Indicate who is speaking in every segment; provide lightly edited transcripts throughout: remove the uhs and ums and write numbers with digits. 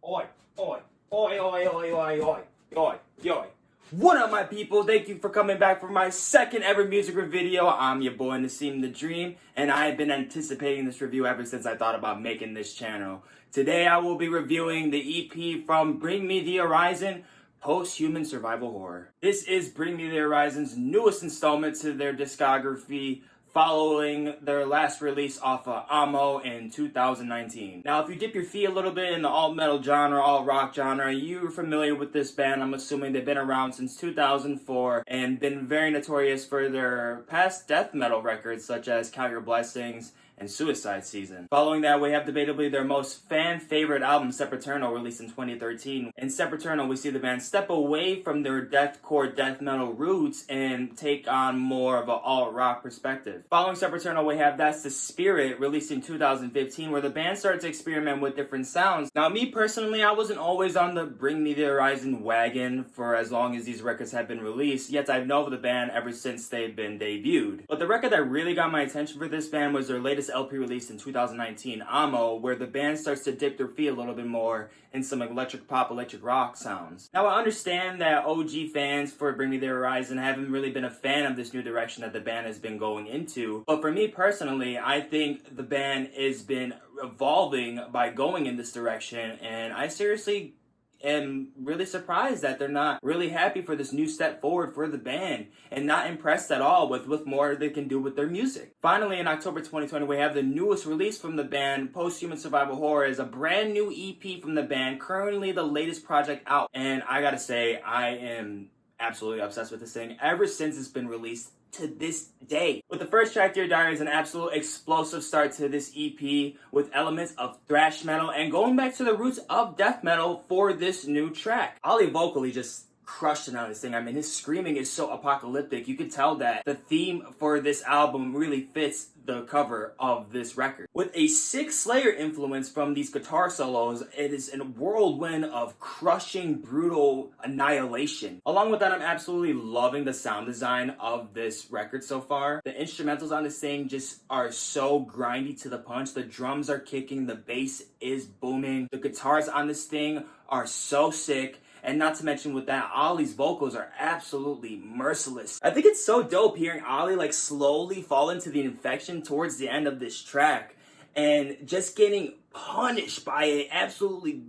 Speaker 1: Oi, oi, oi, oi, oi, oi, oi, oi, oi. What up, my people? Thank you for coming back for my second ever music review video. I'm your boy Nassim the Dream, and I have been anticipating this review ever since I thought about making this channel. Today I will be reviewing the EP from Bring Me the Horizon, Post-Human Survival Horror. This is Bring Me the Horizon's newest installment to their discography, following their last release off of Amo in 2019. Now, if you dip your feet a little bit in the alt-metal genre, alt-rock genre, you're familiar with this band. I'm assuming they've been around since 2004 and been very notorious for their past death metal records such as Count Your Blessings and Suicide Season. Following that, we have debatably their most fan-favorite album, Sempiternal, released in 2013. In Sempiternal, we see the band step away from their deathcore death metal roots and take on more of an alt-rock perspective. Following Sempiternal, we have That's the Spirit, released in 2015, where the band started to experiment with different sounds. Now, me personally, I wasn't always on the Bring Me the Horizon wagon for as long as these records have been released, yet I've known the band ever since they've been debuted. But the record that really got my attention for this band was their latest LP released in 2019, Amo, where the band starts to dip their feet a little bit more in some electric pop, electric rock sounds. Now, I understand that OG fans for Bring Me the Horizon haven't really been a fan of this new direction that the band has been going into, but for me personally, I think the band has been evolving by going in this direction, and I seriously am really surprised that they're not really happy for this new step forward for the band and not impressed at all with more they can do with their music. Finally, in October 2020, we have the newest release from the band, Post-Human Survival Horror, is a brand new EP from the band, currently the latest project out, and I gotta say, I am absolutely obsessed with this thing ever since it's been released to this day. With the first track, Dear Diary, is an absolute explosive start to this EP with elements of thrash metal and going back to the roots of death metal for this new track. Ollie vocally just crushed it on this thing. I mean, his screaming is so apocalyptic. You could tell that the theme for this album really fits the cover of this record. With a Kingslayer influence from these guitar solos, it is a whirlwind of crushing, brutal annihilation. Along with that, I'm absolutely loving the sound design of this record so far. The instrumentals on this thing just are so grindy to the punch. The drums are kicking, the bass is booming. The guitars on this thing are so sick. And not to mention with that, Ollie's vocals are absolutely merciless. I think it's so dope hearing Ollie like slowly fall into the infection towards the end of this track and just getting punished by an absolutely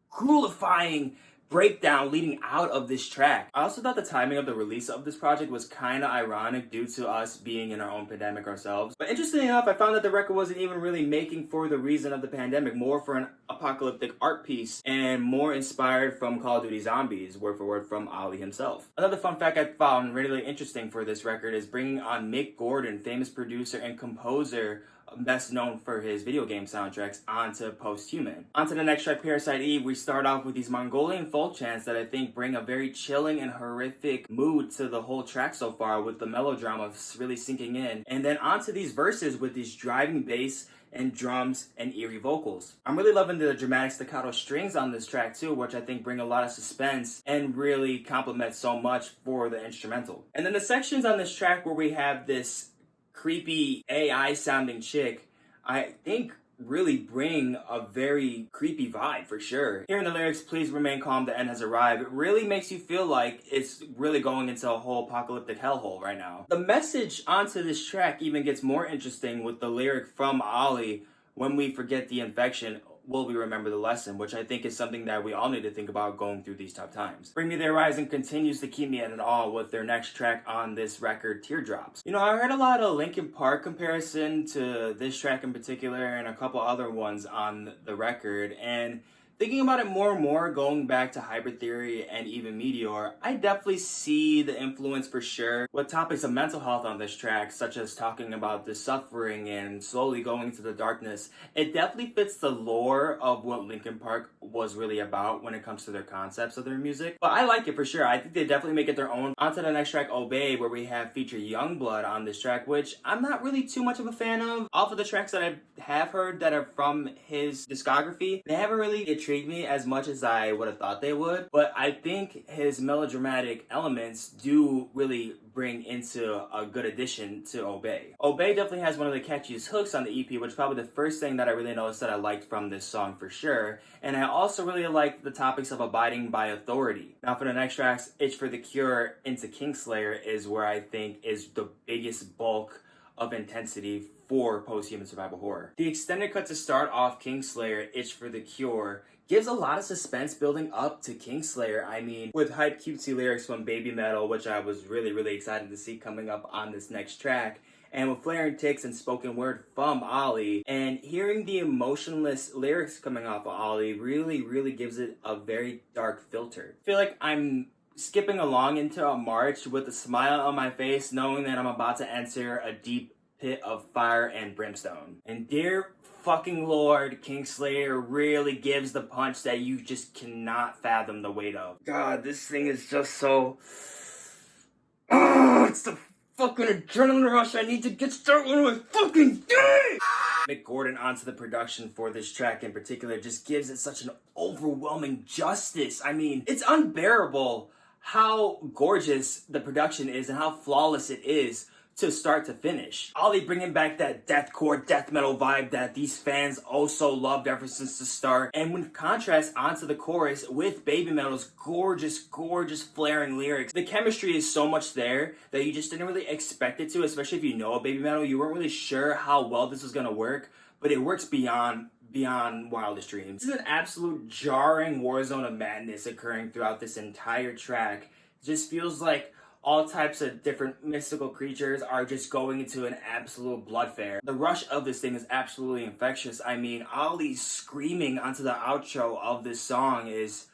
Speaker 1: cruelifying breakdown leading out of this track. I also thought the timing of the release of this project was kind of ironic due to us being in our own pandemic ourselves. But interestingly enough, I found that the record wasn't even really making for the reason of the pandemic, more for an apocalyptic art piece and more inspired from Call of Duty Zombies, word for word from Ollie himself. Another fun fact I found really interesting for this record is bringing on Mick Gordon, famous producer and composer best known for his video game soundtracks, onto Post-Human. Onto the next track, Parasite Eve, we start off with these Mongolian folk chants that I think bring a very chilling and horrific mood to the whole track so far, with the melodrama really sinking in. And then onto these verses with these driving bass and drums and eerie vocals. I'm really loving the dramatic staccato strings on this track too, which I think bring a lot of suspense and really complement so much for the instrumental. And then the sections on this track where we have this creepy AI sounding chick, I think really bring a very creepy vibe for sure. Hearing the lyrics, please remain calm, the end has arrived, it really makes you feel like it's really going into a whole apocalyptic hellhole right now. The message onto this track even gets more interesting with the lyric from Ollie, when we forget the infection, will we remember the lesson, which I think is something that we all need to think about going through these tough times. Bring Me the Horizon continues to keep me at an awe with their next track on this record, Teardrops. You know, I heard a lot of Linkin Park comparison to this track in particular and a couple other ones on the record, and thinking about it more and more, going back to Hybrid Theory and even Meteor, I definitely see the influence for sure. With topics of mental health on this track, such as talking about the suffering and slowly going into the darkness, it definitely fits the lore of what Linkin Park was really about when it comes to their concepts of their music. But I like it for sure. I think they definitely make it their own. Onto the next track, Obey, where we have feature YUNGBLUD on this track, which I'm not really too much of a fan of. Off of the tracks that I have heard that are from his discography, they haven't really intrigue me as much as I would have thought they would, but I think his melodramatic elements do really bring into a good addition to Obey. Obey definitely has one of the catchiest hooks on the EP, which is probably the first thing that I really noticed that I liked from this song for sure. And I also really liked the topics of abiding by authority. Now for the next tracks, Itch for the Cure into Kingslayer is where I think is the biggest bulk of intensity for post-human survival horror. The extended cut to start off Kingslayer, Itch for the Cure, gives a lot of suspense building up to Kingslayer. I mean, with hype cutesy lyrics from BABYMETAL, which I was really excited to see coming up on this next track, and with flaring ticks and spoken word from Ollie, and hearing the emotionless lyrics coming off of Ollie really gives it a very dark filter. I feel like I'm skipping along into a march with a smile on my face, knowing that I'm about to enter a deep pit of fire and brimstone. And dear fucking Lord, Kingslayer really gives the punch that you just cannot fathom the weight of. God, this thing is just so... it's the fucking adrenaline rush I need to get started with my fucking day! Mick Gordon onto the production for this track in particular just gives it such an overwhelming justice. I mean, it's unbearable how gorgeous the production is and how flawless it is to start to finish. Ollie bringing back that deathcore, death metal vibe that these fans also loved ever since the start. And when contrast onto the chorus with BABYMETAL's gorgeous flaring lyrics, the chemistry is so much there that you just didn't really expect it to, especially if you know BABYMETAL. You weren't really sure how well this was gonna work, but it works beyond wildest dreams. This is an absolute jarring war zone of madness occurring throughout this entire track. It just feels like all types of different mystical creatures are just going into an absolute blood fair. The rush of this thing is absolutely infectious. I mean, Ollie screaming onto the outro of this song is...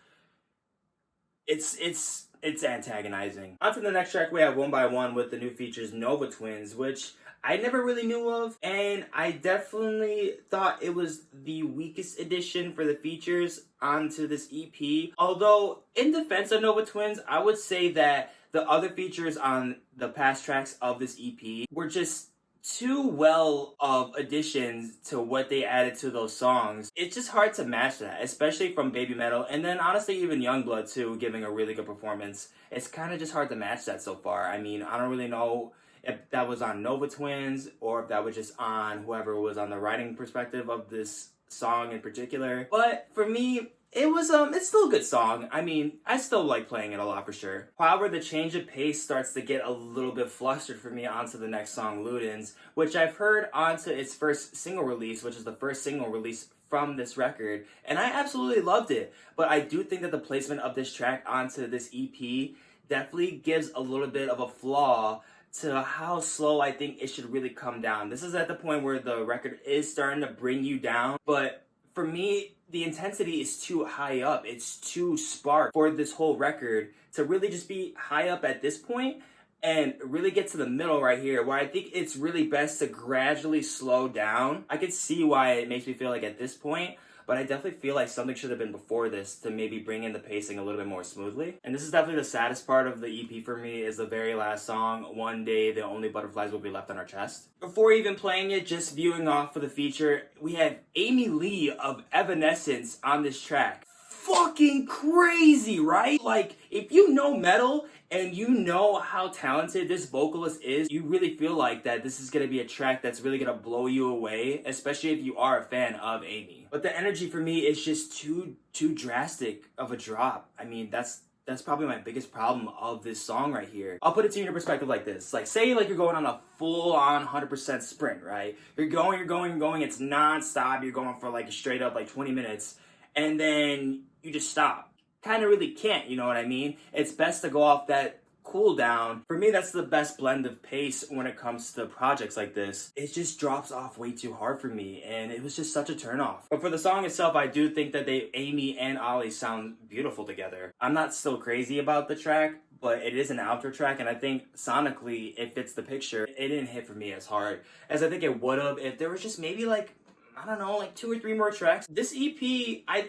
Speaker 1: It's antagonizing. Onto the next track, we have One by One with the new features Nova Twins, which I never really knew of, and I definitely thought it was the weakest addition for the features onto this EP. Although, in defense of Nova Twins, I would say that the other features on the past tracks of this EP were just too well of additions to what they added to those songs. It's just hard to match that, especially from BABYMETAL, and then honestly even YUNGBLUD too, giving a really good performance. It's kind of just hard to match that so far. I mean, I don't really know if that was on Nova Twins or if that was just on whoever was on the writing perspective of this song in particular. But for me, it's still a good song. I mean, I still like playing it a lot for sure. However, the change of pace starts to get a little bit flustered for me onto the next song, Ludens, which I've heard onto its first single release, which is the first single release from this record, and I absolutely loved it. But I do think that the placement of this track onto this EP definitely gives a little bit of a flaw to how slow I think it should really come down. This is at the point where the record is starting to bring you down, but for me, the intensity is too high up. It's too spark for this whole record to really just be high up at this point and really get to the middle right here, where I think it's really best to gradually slow down. I can see why it makes me feel like at this point, but I definitely feel like something should have been before this to maybe bring in the pacing a little bit more smoothly. And this is definitely the saddest part of the EP for me, is the very last song, One Day the Only Butterflies Will Be Left on Our Chest. Before even playing it, just viewing off for the feature, we have Amy Lee of Evanescence on this track. Fucking crazy, right? Like, if you know metal and you know how talented this vocalist is, you really feel like that this is going to be a track that's really going to blow you away, especially if you are a fan of Amy. But the energy for me is just too drastic of a drop. I mean, that's probably my biggest problem of this song right here. I'll put it to you in a perspective like this. Like, say like you're going on a full-on 100% sprint, right? You're going, it's non-stop. You're going for like a straight up like 20 minutes, and then you just stop. Kind of really can't, you know what I mean? It's best to go off that cool down. For me, that's the best blend of pace when it comes to projects like this. It just drops off way too hard for me, and it was just such a turnoff. But for the song itself, I do think that Amy and Ollie sound beautiful together. I'm not still crazy about the track, but it is an outro track, and I think sonically it fits the picture. It didn't hit for me as hard as I think it would have if there was just maybe like, I don't know, like 2 or 3 more tracks. This EP, I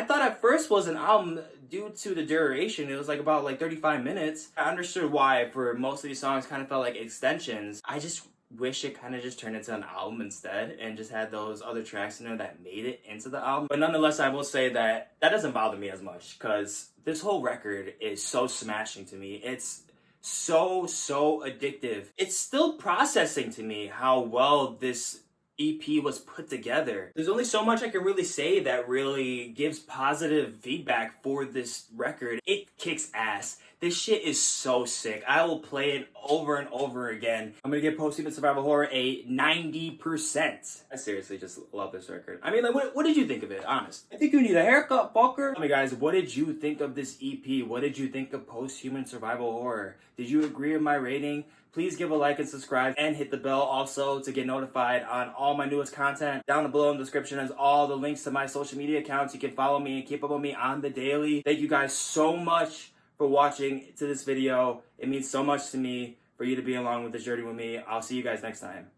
Speaker 1: thought at first was an album due to the duration. It was like about like 35 minutes. I understood why for most of these songs kind of felt like extensions. I just wish it kind of just turned into an album instead and just had those other tracks in there that made it into the album. But nonetheless, I will say that that doesn't bother me as much because this whole record is so smashing to me. It's so addictive. It's still processing to me how well this EP was put together. There's only so much I can really say that really gives positive feedback for this record. It kicks ass. This shit is so sick. I will play it over and over again. I'm gonna give Post-Human Survival Horror a 90%. I seriously just love this record. I mean, like, what did you think of it, honest? I think you need a haircut, fucker. Tell me, guys, what did you think of this EP? What did you think of Post-Human Survival Horror? Did you agree with my rating? Please give a like and subscribe and hit the bell also to get notified on all my newest content. Down below in the description is all the links to my social media accounts. You can follow me and keep up with me on the daily. Thank you guys so much for watching to this video. It means so much to me for you to be along with this journey with me. I'll see you guys next time.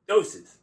Speaker 1: Doses.